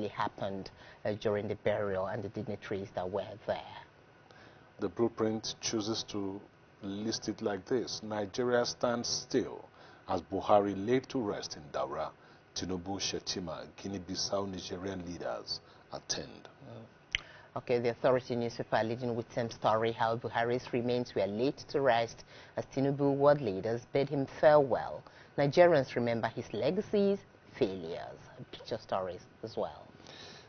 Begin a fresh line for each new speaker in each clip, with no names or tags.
really happened during the burial and the dignitaries that were there.
The blueprint chooses to list it like this: Nigeria stands still as Buhari laid to rest in Daura. Tinubu, Shetima, Guinea-Bissau Nigerian leaders attend.
Okay, the Authority newspaper leading with same story, how Buhari's remains were laid to rest as Tinubu world leaders bid him farewell. Nigerians remember his legacies, failures, picture stories as well.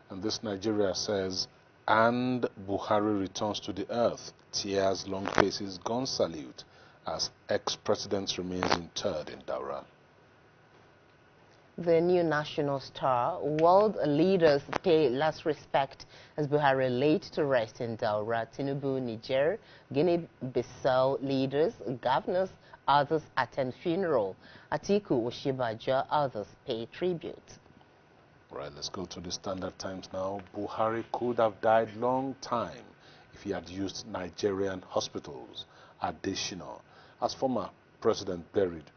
And this Nigeria says, and Buhari returns to the earth. Tears, long faces, gun salute as ex-president remains interred in Daura.
The New National Star, world leaders pay last respect as Buhari laid to rest in Daura. Tinubu, Niger, Guinea-Bissau leaders, governors, others attend funeral. Atiku, Oshibaja, others pay tribute.
Right, let's go to the Standard Times now. Buhari could have died long time if he had used Nigerian hospitals. Additional, as former president buried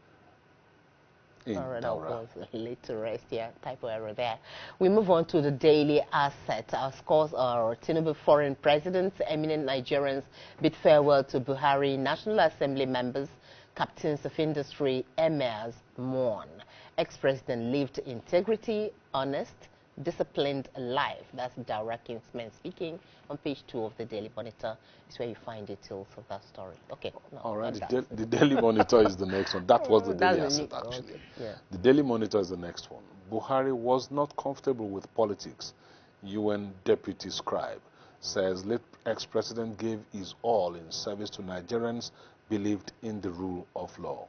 in Daura.
Was laid to rest, yeah, typo error there. We move on to the Daily Asset. Our scores are Tinubu foreign presidents, eminent Nigerians bid farewell to Buhari, National Assembly members, captains of industry, emirs mourn. Ex-president lived integrity, honest, disciplined life. That's Daura Kingsman speaking on page 2 of the Daily Monitor. It's where you find details of that story. Okay. No,
all right. The Daily Monitor is the next one. That was the Daily Asset, actually.
Okay. Yeah.
The Daily Monitor is the next one. Buhari was not comfortable with politics. UN Deputy Scribe says late ex-president gave his all in service to Nigerians, believed in the rule of law.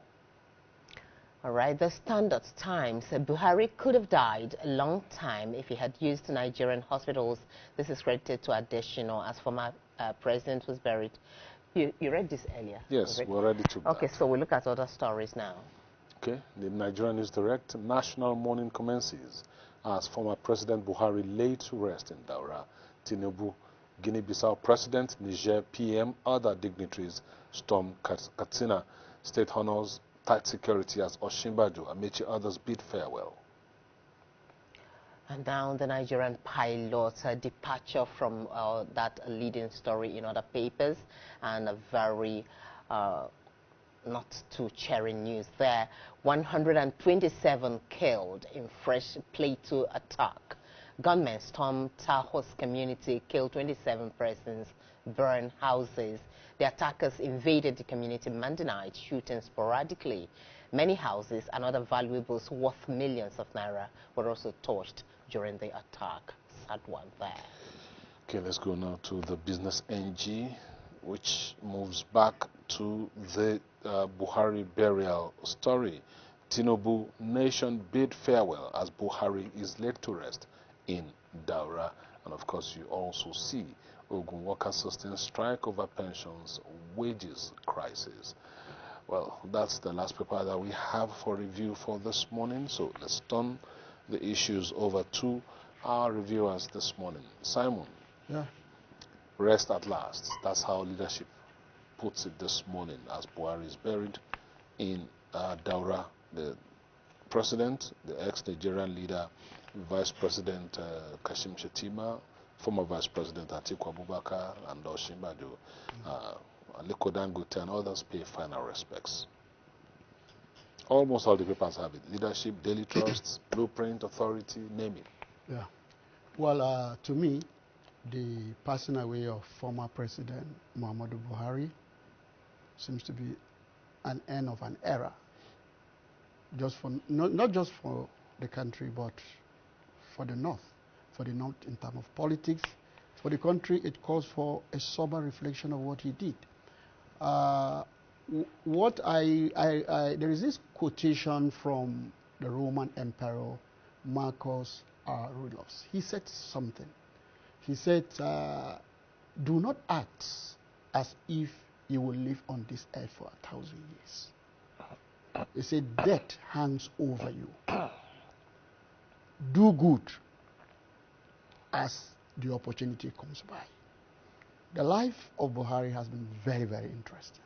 All right, the Standard Times. Buhari could have died a long time if he had used Nigerian hospitals. This is credited to Additional as former president was buried. You read this earlier?
Yes, we're ready to.
Okay, so we look at other stories now.
Okay, the Nigerian News Direct. National mourning commences as former President Buhari laid to rest in Daura. Tinubu, Guinea-Bissau President, Niger PM, other dignitaries storm Katsina. State honors tight security as Oshimbaju, Amechi, others bid farewell.
And now the Nigerian pilot departure from that leading story in other papers, and a very not too cheering news there. 127 killed in fresh Plateau attack. Gunmen stormed Tahoe's community, killed 27 persons, burned houses. The attackers invaded the community Monday night, shooting sporadically. Many houses and other valuables worth millions of naira were also torched during the attack. Sad one there.
Okay, let's go now to the Business NG, which moves back to the Buhari burial story. Tinubu, nation bid farewell as Buhari is laid to rest in Daura. And of course, you also see Ogun workers sustain strike over pensions, wages crisis. Well, that's the last paper that we have for review for this morning. So let's turn the issues over to our reviewers this morning. Simon.
Yeah.
Rest at last. That's how leadership puts it this morning as Buhari is buried in Daura. The president, the ex-Nigerian leader, Vice President Kashim Shetima, former Vice President Atiku Abubakar, and Oshimbaju, Aliko Dangote, and others pay final respects. Almost all the papers have it. Leadership, Daily Trust, Blueprint, Authority, name it.
Yeah. Well, to me, the passing away of former President Muhammadu Buhari seems to be an end of an era. Just for not just for the country, but for the North. For the North in terms of politics. For the country, it calls for a sober reflection of what he did. There is this quotation from the Roman Emperor Marcus Aurelius. He said something. He said, do not act as if you will live on this earth for 1,000 years. He said, death hangs over you. Do good as the opportunity comes by. The life of Buhari has been very, very interesting.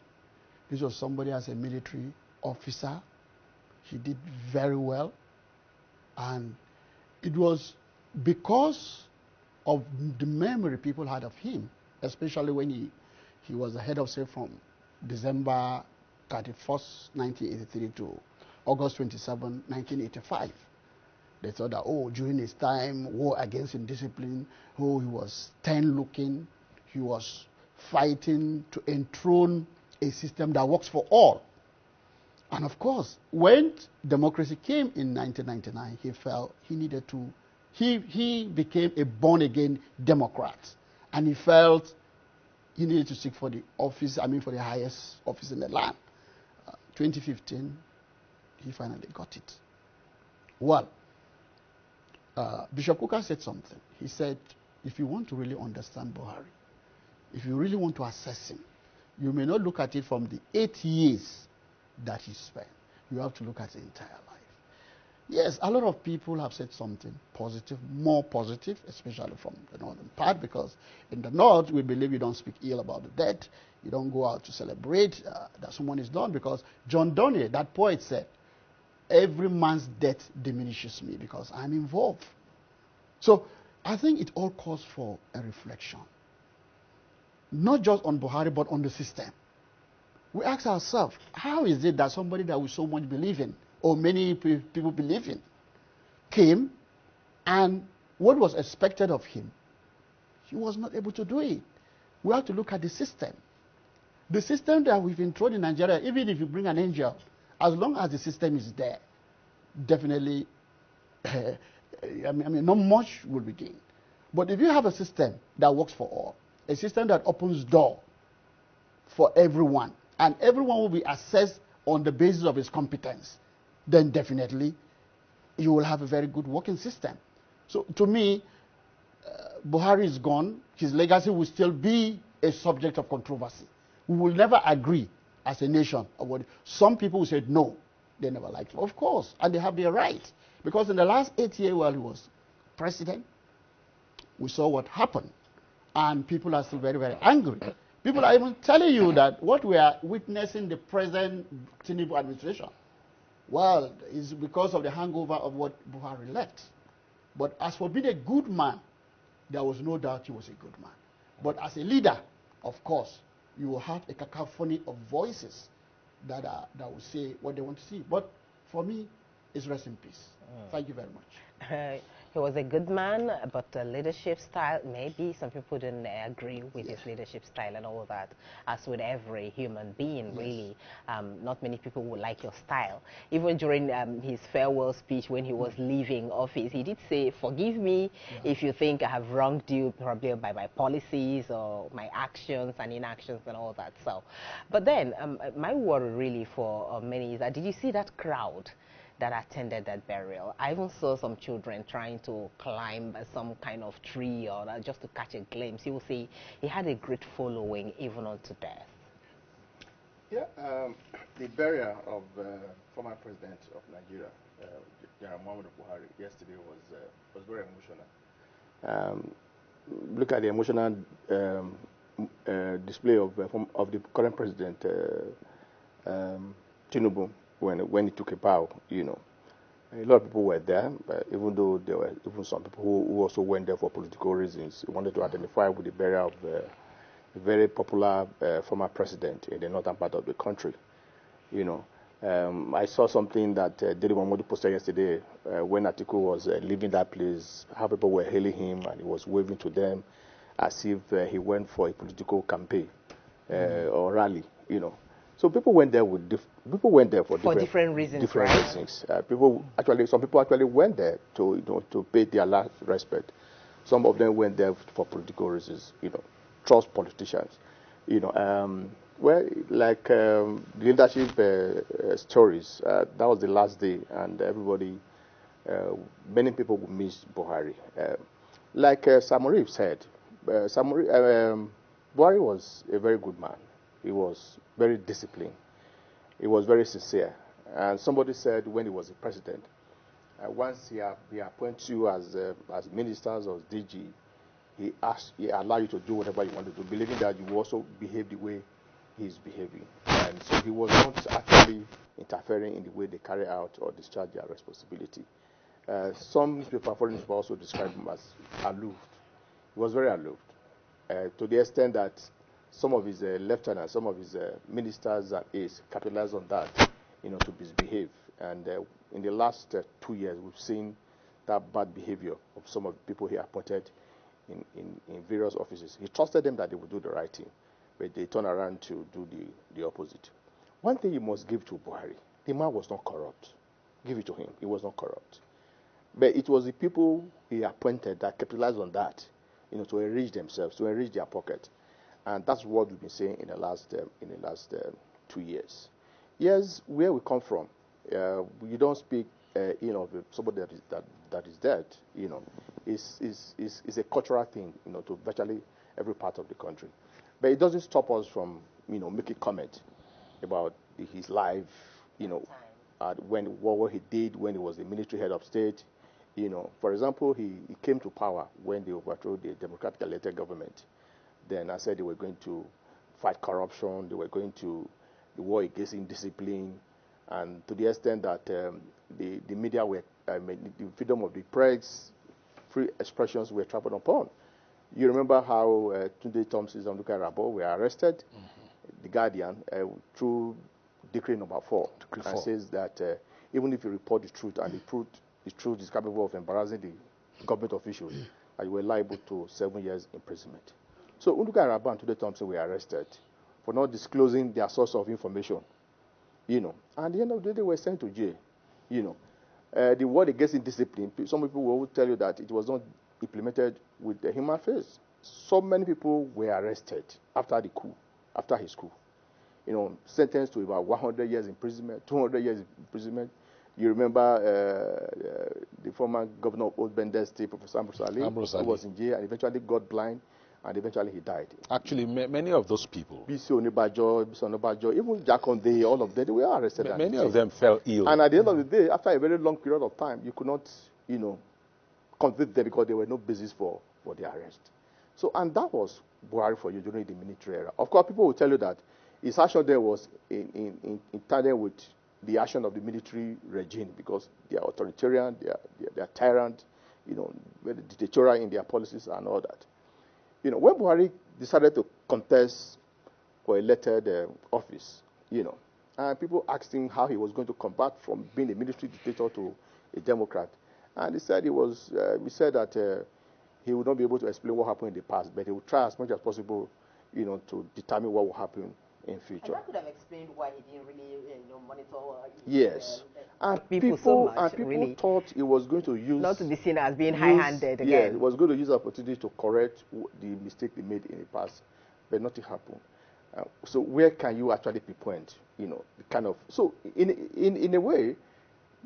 This was somebody as a military officer. He did very well. And it was because of the memory people had of him, especially when he was the head of state from December 31st, 1983 to August 27, 1985. They thought that, oh, during his time, war against indiscipline, oh, he was stern-looking, he was fighting to enthrone a system that works for all. And of course, when democracy came in 1999, he felt he needed to, he became a born-again Democrat. And he felt he needed to seek for the office, for the highest office in the land. 2015, he finally got it. Well, Bishop Kuka said something. He said, if you want to really understand Buhari, if you really want to assess him, you may not look at it from the 8 years that he spent. You have to look at the entire life. Yes, a lot of people have said something positive, more positive, especially from the northern part, because in the north, we believe you don't speak ill about the dead. You don't go out to celebrate that someone is done, because John Donne, that poet, said, every man's death diminishes me because I'm involved. So I think it all calls for a reflection, not just on Buhari, but on the system. We ask ourselves, how is it that somebody that we so much believe in, or many people believe in, came, and what was expected of him, he was not able to do it. We have to look at the system. The system that we've enthroned in Nigeria, even if you bring an angel, as long as the system is there, definitely, not much will be gained. But if you have a system that works for all, a system that opens door for everyone, and everyone will be assessed on the basis of his competence, then definitely you will have a very good working system. So to me, Buhari is gone. His legacy will still be a subject of controversy. We will never agree as a nation about it. Some people said no, they never liked him. Of course, and they have their right. Because in the last 8 years while he was president, we saw what happened. And people are still very, very angry. People are even telling you that what we are witnessing the present Tinubu administration, well, is because of the hangover of what Buhari left. But as for being a good man, there was no doubt he was a good man. But as a leader, of course, you will have a cacophony of voices that will say what they want to see. But for me, it's rest in peace. Thank you very much.
He was a good man, but the leadership style, maybe some people didn't agree with his leadership style and all that. As with every human being, really, not many people would like your style. Even during his farewell speech when he was leaving office, he did say, forgive me if you think I have wronged you, probably by my policies or my actions and inactions and all that. So, but then, my worry really for many is that, did you see that crowd that attended that burial? I even saw some children trying to climb some kind of tree or just to catch a glimpse. You will see he had a great following even unto death.
Yeah, the burial of former president of Nigeria, General Muhammadu Buhari, yesterday was very emotional. Look at the emotional display of the current president, Tinubu, when he took a bow, A lot of people were there, but even though there were even some people who also went there for political reasons, he wanted to identify with the burial of a very popular former president in the northern part of the country. I saw something that Dede Momodu posted yesterday when Atiku was leaving that place, how people were hailing him and he was waving to them as if he went for a political campaign or rally, So people went there for different reasons. Different reasons. Some people actually went there to pay their last respect. Some of them went there for political reasons. Trust politicians. Leadership stories. That was the last day, and everybody, many people will miss Buhari. Sam Reef said, Buhari was a very good man. He was very disciplined. He was very sincere. And somebody said when he was the president, once he appoints you as ministers or DG, he allows you to do whatever you want to do, believing that you will also behave the way he's behaving. And so he was not actually interfering in the way they carry out or discharge their responsibility. Some newspaper, foreign newspaper, also described him as aloof. He was very aloof, to the extent that some of his lieutenants, some of his ministers and aides capitalized on that, to misbehave. And in the last 2 years, we've seen that bad behavior of some of the people he appointed in various offices. He trusted them that they would do the right thing, but they turned around to do the opposite. One thing you must give to Buhari, the man was not corrupt. Give it to him. He was not corrupt. But it was the people he appointed that capitalized on that, to enrich themselves, to enrich their pocket. And that's what we've been saying in the last 2 years. Yes, where we come from, you don't speak, of somebody that is dead. Is a cultural thing, to virtually every part of the country. But it doesn't stop us from, making comment about his life, what he did when he was the military head of state. For example, he came to power when they overthrew the democratically elected government. Then I said they were going to fight corruption, they were going to the war against indiscipline, and to the extent that the media were, the freedom of the press, free expressions were trampled upon. You remember how Tunde Thompson and Luka Rabo were arrested? Mm-hmm. The Guardian, through Decree number 4, and says that even if you report the truth and the truth is capable of embarrassing the government officials, you were liable to 7 years imprisonment. So Unduka Rabo and Tunde Thompson were arrested for not disclosing their source of information. And at the end of the day, they were sent to jail. The war against indiscipline, some people will tell you that it was not implemented with the human face. So many people were arrested after the coup, after his coup. Sentenced to about 100 years imprisonment, 200 years imprisonment. You remember the former governor of Old Bendel State, Professor Ambrose Ali, who was in jail and eventually got blind, and eventually he died.
Actually, many of those people,
Bisi Onibajo, even Jack Onde, all of them, they were arrested.
Many of them fell ill.
And at the end of the day, after a very long period of time, you could not, convict them because there were no basis for their arrest. So, and that was Buhari for you during the military era. Of course, people will tell you that his action there was in tandem with the action of the military regime because they are authoritarian, they are tyrant, very dictatorial in their policies and all that. When Buhari decided to contest for elected office, and people asked him how he was going to combat from being a military dictator to a Democrat, and he said that he would not be able to explain what happened in the past, but he would try as much as possible, to determine what will happen in future.
And that could have explained why he didn't really, monitor.
Yes, and people thought he was going to use
not to be seen as being high-handed again.
Yeah, he was going to use the opportunity to correct the mistake they made in the past, but nothing happened. So where can you actually pinpoint, the kind of in a way,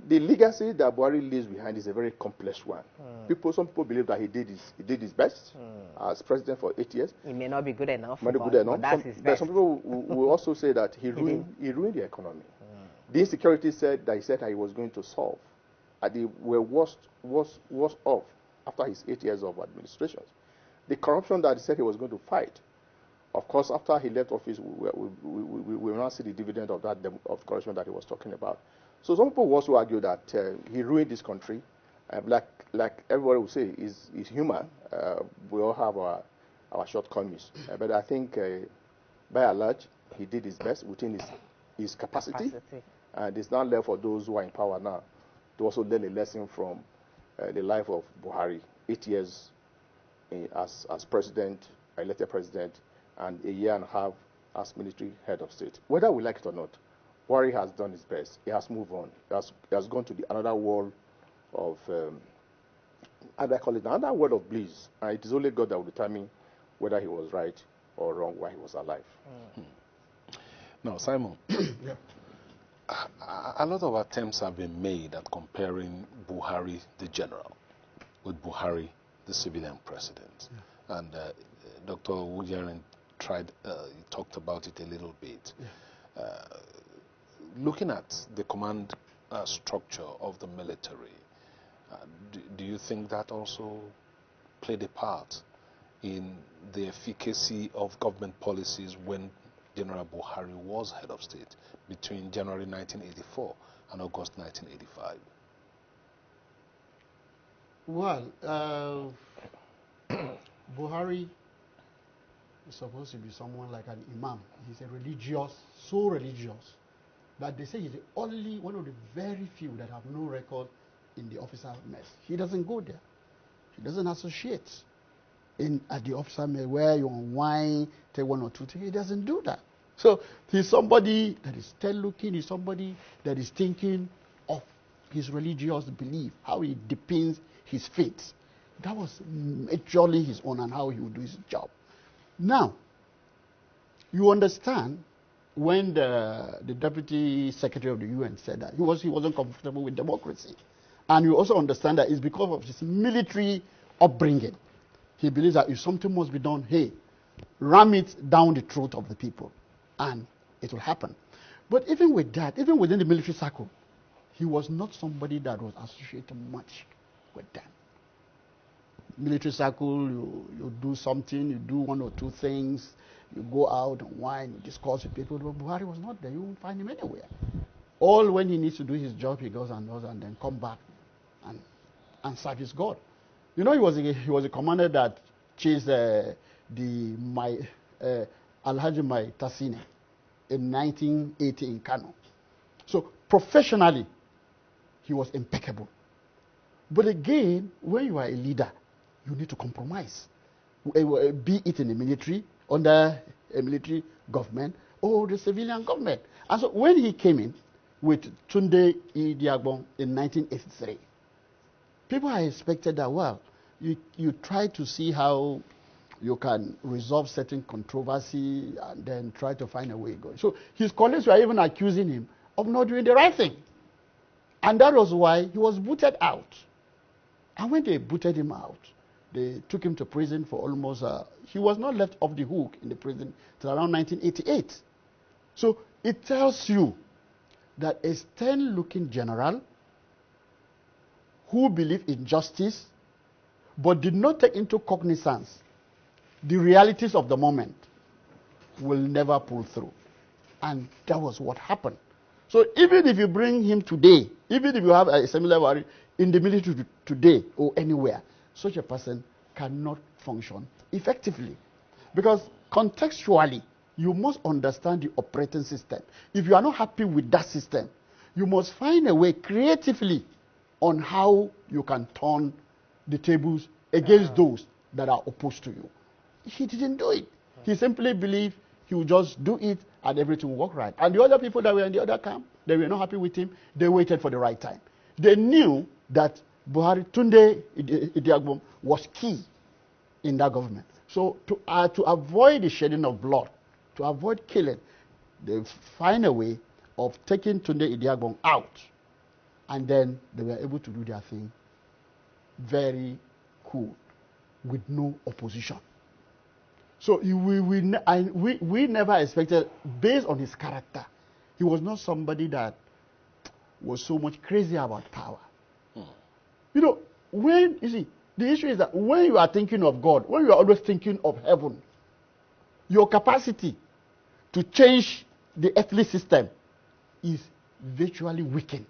the legacy that Buhari leaves behind is a very complex one. Some people believe that he did his best as president for 8 years.
He may not be good enough.
But that's his best. Some people will also say that he ruined the economy. The insecurity he said he was going to solve, they were worse off after his 8 years of administration. The corruption that he said he was going to fight. Of course, after he left office, we will not see the dividend of that of corruption that he was talking about. So some people also argue that he ruined this country. Like everybody will say, is human. We all have our shortcomings. But I think, by and large, he did his best within his capacity. And it's not left for those who are in power now to also learn a lesson from the life of Buhari. 8 years as president, elected president, and a year and a half as military head of state. Whether we like it or not, Buhari has done his best. He has moved on. He has gone to another world of, another world of bliss. And it is only God that will determine whether he was right or wrong while he was alive.
Now, Simon,
Yeah.
a lot of attempts have been made at comparing Buhari, the general, with Buhari, the civilian president. Yeah. And Dr. Wujarin talked about it a little bit. Yeah. Looking at the command structure of the military, do you think that also played a part in the efficacy of government policies when General Buhari was head of state between January 1984 and August 1985?
Well, Buhari is supposed to be someone like an imam. He's a religious, so religious, that they say he's the only one of the very few that have no record in the officer mess. He doesn't go there. He doesn't associate at the officer mess where you unwind, take one or two things. He doesn't do that. So he's somebody that is still looking. He's somebody that is thinking of his religious belief, how he depends his faith. That was majorly his own and how he would do his job. Now, you understand when the deputy secretary of the UN said that he wasn't comfortable with democracy. And you also understand that it's because of his military upbringing. He believes that if something must be done, hey, ram it down the throat of the people, and it will happen. But even with that, even within the military circle, he was not somebody that was associated much with them. Military circle, you do something, you do one or two things, you go out and wine, you discuss with people. But Buhari was not there. You won't find him anywhere. All when he needs to do his job, he goes and does, and then come back and serve his God. You know, he was a commander that chased Alhaji Mai Tassine in 1980 in Kano. So professionally, he was impeccable. But again, when you are a leader, you need to compromise, be it in the military, under a military government, or the civilian government. And so when he came in with Tunde Idiagbon in 1983, people had expected that, well, you try to see how you can resolve certain controversy and then try to find a way going. So his colleagues were even accusing him of not doing the right thing. And that was why he was booted out. And when they booted him out, they took him to prison for almost, he was not left off the hook in the prison till around 1988. So it tells you that a stern-looking general who believed in justice but did not take into cognizance the realities of the moment will never pull through. And that was what happened. So even if you bring him today, even if you have a similar worry in the military today or anywhere, such a person cannot function effectively. Because contextually, you must understand the operating system. If you are not happy with that system, you must find a way creatively on how you can turn the tables against those that are opposed to you. He didn't do it. He simply believed he would just do it and everything would work right. And the other people that were in the other camp, they were not happy with him. They waited for the right time. They knew that Tunde Idiagbon was key in that government. So to avoid the shedding of blood, to avoid killing, they find a way of taking Tunde Idiagbon out. And then they were able to do their thing very cool, with no opposition. So we never expected, based on his character, he was not somebody that was so much crazy about power. You know, the issue is that when you are thinking of God, when you are always thinking of heaven, your capacity to change the earthly system is virtually weakened.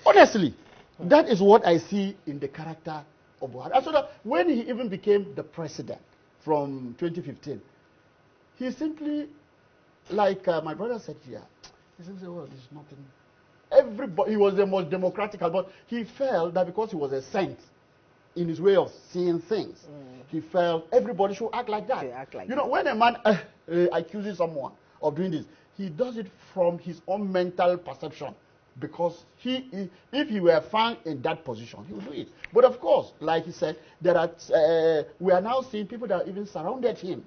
Honestly, that is what I see in the character of Buhari. And so that when he even became the president from 2015, he simply, like my brother said here, he simply said, well, there's nothing. Everybody, he was the most democratic, but he felt that because he was a saint in his way of seeing things, he felt everybody should act like that. You know, when a man accuses someone of doing this, he does it from his own mental perception. Because if he were found in that position, he would do it. But of course, like he said, we are now seeing people that even surrounded him.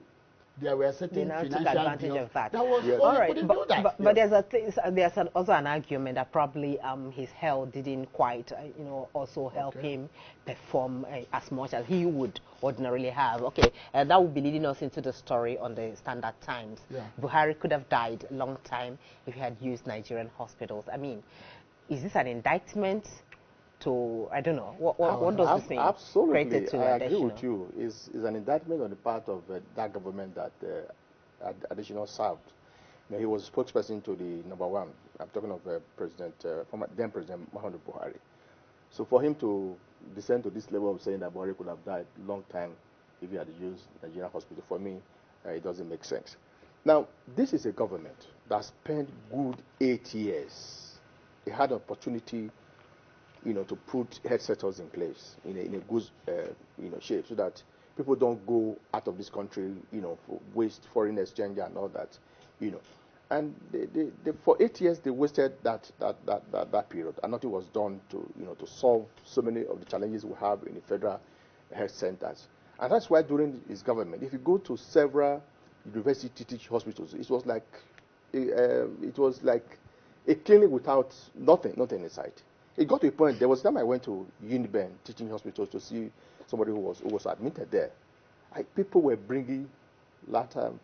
There were certain financial
advantage of that.
That was
all right,
couldn't do that.
But there's also an argument that probably his health didn't quite, also help him perform as much as he would ordinarily have. Okay, that would be leading us into the story on the Standard Times.
Yeah.
Buhari could have died a long time if he had used Nigerian hospitals. I mean, is this an indictment to, I don't know, what does this mean?
Absolutely, I agree with you. It's an indictment on the part of that government that additional served. He was spokesperson to the number one. I'm talking of then President Muhammadu Buhari. So for him to descend to this level of saying that Buhari could have died long time if he had used Nigerian hospital, for me, it doesn't make sense. Now, this is a government that spent good 8 years. It had an opportunity, to put health sectors in place in a good, shape, so that people don't go out of this country, for waste foreign exchange and all that, And for 8 years they wasted that period, and nothing was done to solve so many of the challenges we have in the federal health centers. And that's why during his government, if you go to several university teaching hospitals, it was like a clinic without nothing inside. It got to a point. There was a time I went to Uniben teaching hospitals to see somebody who was admitted there. People were bringing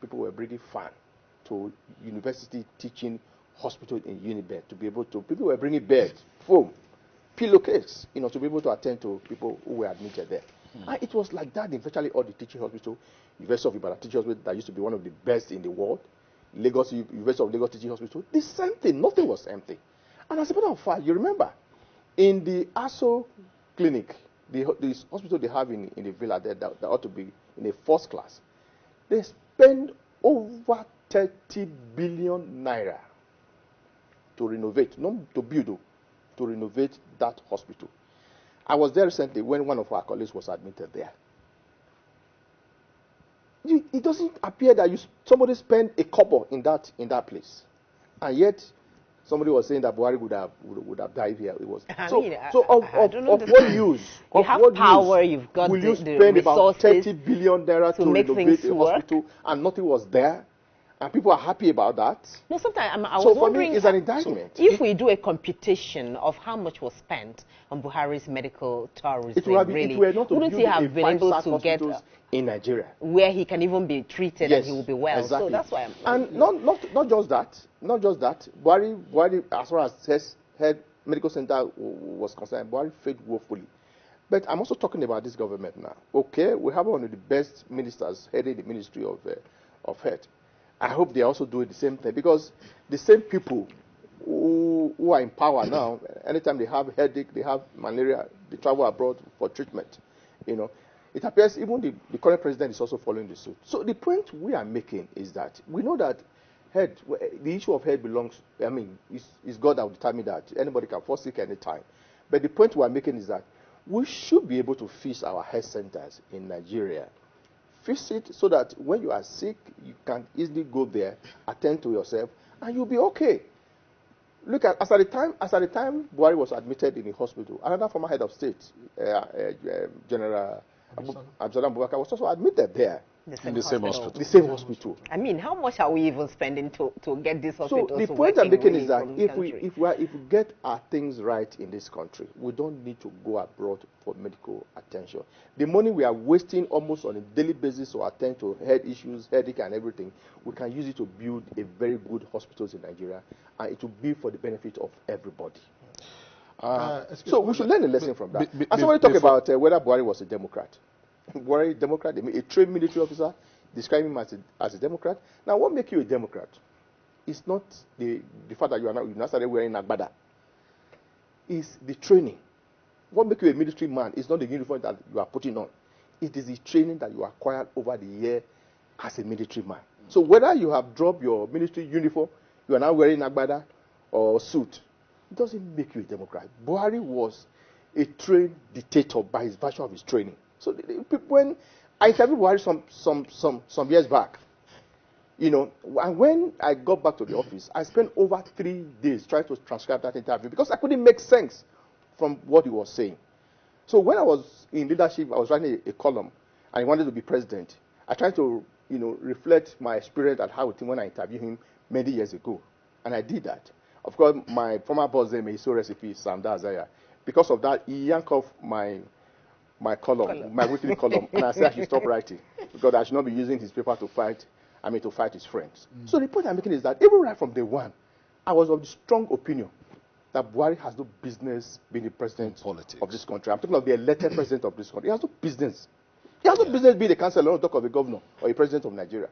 people were bringing fan to university teaching hospital in Uniben to be able to. People were bringing beds, foam, pillowcase, to be able to attend to people who were admitted there. And it was like that in virtually all the teaching hospitals. University of Ibadan teaching hospital that used to be one of the best in the world. University of Lagos teaching hospital, the same thing. Nothing was empty. And as a matter of fact, you remember, in the ASO clinic, the hospital they have in the villa there that ought to be in a first class, they spend over 30 billion naira to renovate, not to build, to renovate that hospital. I was there recently when one of our colleagues was admitted there. It doesn't appear that somebody spent a couple in that place, and yet somebody was saying that Buhari would have died here. It was of what use?
You have power. You've got
will you
the
spend about 30
resources
billion naira to
make
renovate
things
a
work.
hospital, and nothing was there? And people are happy about that.
No, sometimes I
So
was
for
wondering
me, it's an indictment.
if we do a computation of how much was spent on Buhari's medical tourism,
It would have been,
really,
if we were not to
wouldn't
build
he have been able to get
hospitals in Nigeria,
where he can even be treated and he will be well?
Exactly.
So that's why
And not just that. Buhari, as far as his head medical center was concerned, Buhari failed woefully. But I'm also talking about this government now. Okay, we have one of the best ministers heading the Ministry of Health. I hope they also do the same thing, because the same people who are in power now, anytime they have headache, they have malaria, they travel abroad for treatment. It appears even the current president is also following the suit. So the point we are making is that we know that the issue of head belongs, it's God that will determine that. Anybody can fall sick anytime. But the point we are making is that we should be able to fix our health centers in Nigeria. Fix it so that when you are sick, you can easily go there, attend to yourself, and you'll be okay. Look at, as at the time Buhari was admitted in the hospital, another former head of state, General Absalom Boubacar, was also admitted there.
In the same hospital.
The same hospital.
I mean, how much are we even spending to get this hospital?
So the point I'm making is that if we get our things right in this country, we don't need to go abroad for medical attention. The money we are wasting almost on a daily basis to attend to head issues, headache and everything, we can use it to build a very good hospitals in Nigeria, and it will be for the benefit of everybody. So we should learn a lesson from that. And somebody talk about whether Buhari was a Democrat. Buhari, Democrat, a trained military officer, describe him as a Democrat. Now, what makes you a Democrat? It's not the fact that you now started wearing agbada. It's the training. What makes you a military man is not the uniform that you are putting on. It is the training that you acquired over the year as a military man. So whether you have dropped your military uniform, you are now wearing agbada or suit, it doesn't make you a Democrat. Buhari was a trained dictator by his virtue of his training. So when I interviewed Buhari some years back, and when I got back to the office, I spent over 3 days trying to transcribe that interview because I couldn't make sense from what he was saying. So when I was in leadership, I was writing a column, and he wanted to be president. I tried to, reflect my experience at how when I interviewed him many years ago, and I did that. Of course, my former boss, Meiso Recipe, Sam Dazaya, because of that, he yanked off my column, my weekly column, and I said I should stop writing because I should not be using his paper to fight his friends. So the point I'm making is that even right from day one, I was of the strong opinion that Buhari has no business being the president of this country. I'm talking of the elected president of this country. He has no business. He has no business being the councillor, not talk of a governor or a president of Nigeria.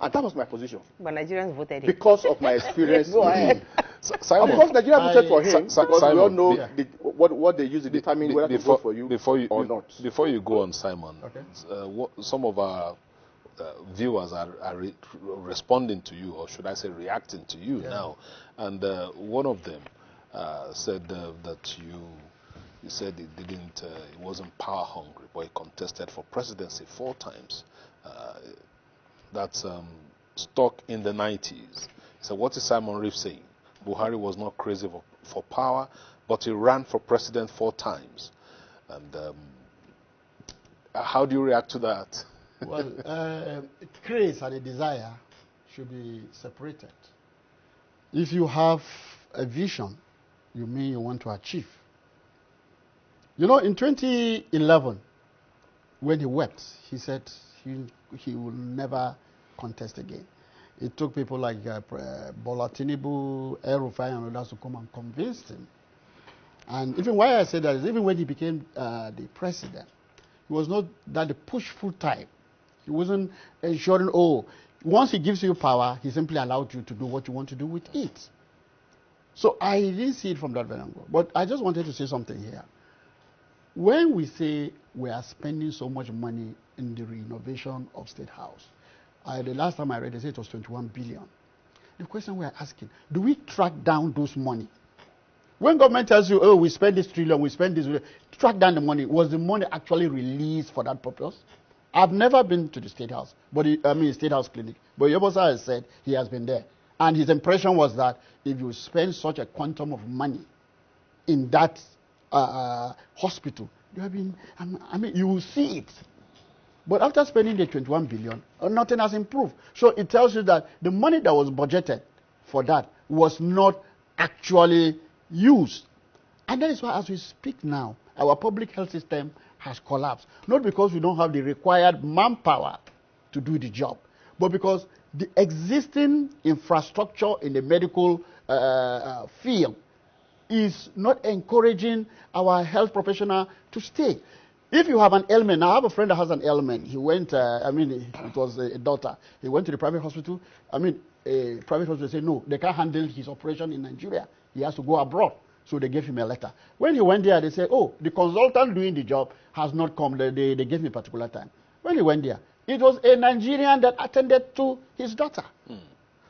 And that was my position.
But Nigerians voted him.
Because of my experience.
Go ahead.
Of course, Nigeria voted for him
Simon,
because we all know
yeah.
what they use to determine whether to vote for you or not.
Before you go on, Simon,
Okay.
some of our viewers are responding to you, or should I say reacting to you now, and one of them said that you said he wasn't power hungry, but he contested for presidency 4 times. That's stuck in the 90s. So what is Simon Reef saying? Buhari was not crazy for power, but he ran for president 4 times. And how do you react to that?
Well, craze and a desire should be separated. If you have a vision, you mean you want to achieve. You know, in 2011, when he wept, he said he will never contest again. It took people like Bola Tinubu, El-Rufai, and others to come and convince him. And even why I say that is even when he became the president, he was not that the pushful type. He wasn't ensuring, once he gives you power, he simply allowed you to do what you want to do with it. So I didn't see it from that very angle. But I just wanted to say something here. When we say we are spending so much money in the renovation of State House, the last time I read, they said it was 21 billion. The question we are asking, do we track down those money? When government tells you, we spend this trillion, we spend this, track down the money. Was the money actually released for that purpose? I've never been to the State House, State House clinic. But Yobosa has said he has been there. And his impression was that if you spend such a quantum of money in that hospital, you will see it. But after spending the 21 billion, nothing has improved. So it tells you that the money that was budgeted for that was not actually used. And that is why, as we speak now, our public health system has collapsed. Not because we don't have the required manpower to do the job, but because the existing infrastructure in the medical field is not encouraging our health professional to stay. If you have an ailment, I have a friend that has an ailment. He went, it was a daughter. He went to the private hospital. A private hospital said, no, they can't handle his operation in Nigeria. He has to go abroad. So they gave him a letter. When he went there, they said, the consultant doing the job has not come. They gave him a particular time. When he went there, it was a Nigerian that attended to his daughter.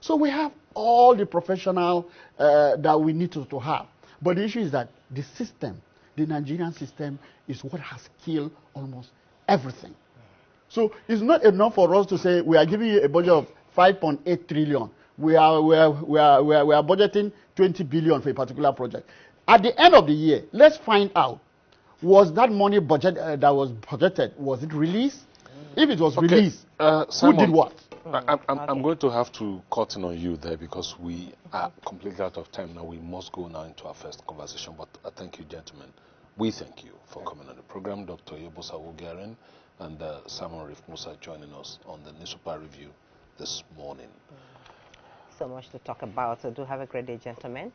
So we have all the professional that we need to have. But the issue is that the system, the Nigerian system, is what has killed almost everything. So it's not enough for us to say we are giving you a budget of 5.8 trillion. We are budgeting 20 billion for a particular project. At the end of the year, let's find out, was that money that was budgeted, was it released? If it was released, Simon, who did what?
I'm going to have to cut in on you there because we are completely out of time now. We must go now into our first conversation. But thank you, gentlemen. We thank you for coming on the program. Dr. Yobosa Wogaren and Simon Reef Musa joining us on the Newspaper Review this morning.
So much to talk about. So do have a great day, gentlemen.